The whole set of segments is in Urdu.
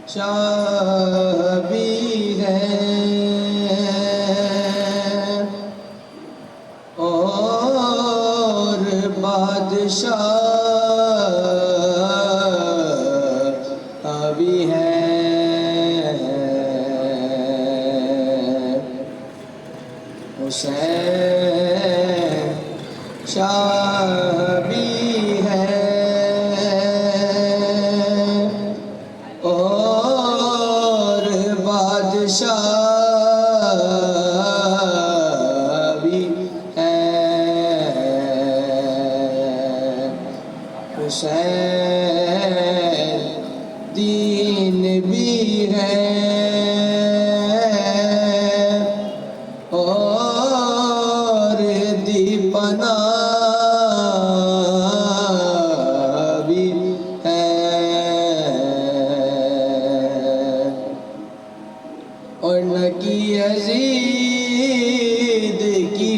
شاہ بھی ہیں اور بادشاہ بھی ہیں، حسین شاہ بھی ہے اور بادشاہ بھی ہے، حسین دین بھی ہے اور دیپنا بھی ہے، اور نکی یزید کی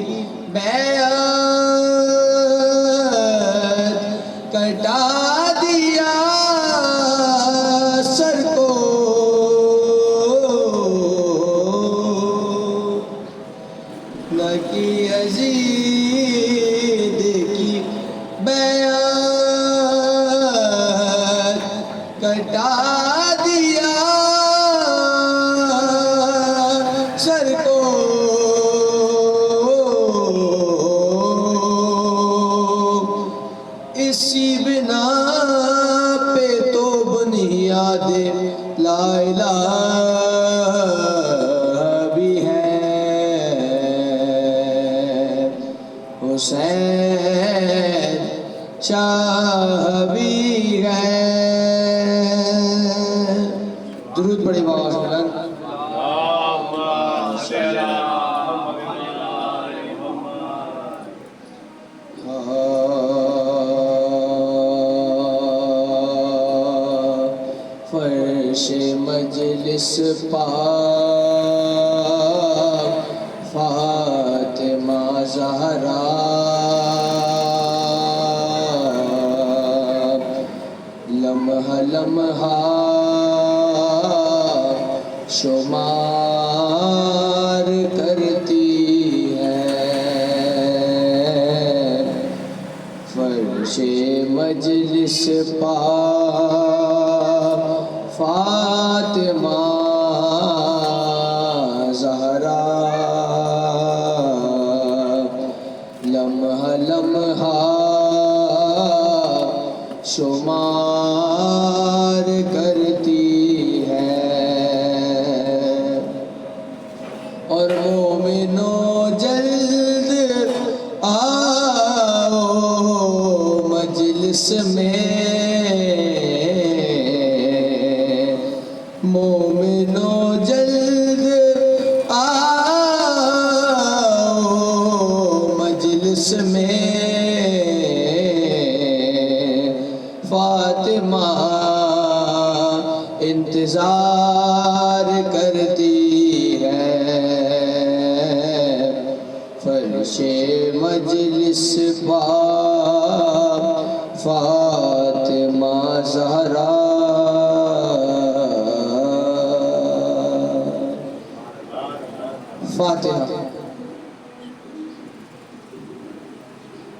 بیعت کٹا دیا سر کو، نکی یزید کی بیعت کٹا دیا سر کو، اسی بنا پہ تو بنیاد لا الہ بھی ہے، حسین شاہ بھی ہے۔ درود پڑھیں بابا سلام۔ فرش مجلس پاک فاطمہ زہرا، لمحہ لمحہ شمار کرتی ہے، فرش مجلس پاک فاطمہ زہرا، لمحہ لمحہ شمار کرتی ہے، اور مومنوں جلد آؤ مجلس میں، مومنوں جلد آؤ مجلس میں، فاطمہ انتظار کرتی ہے، فرش مجلس پاک فاطمہ زہرا، فاتحہ۔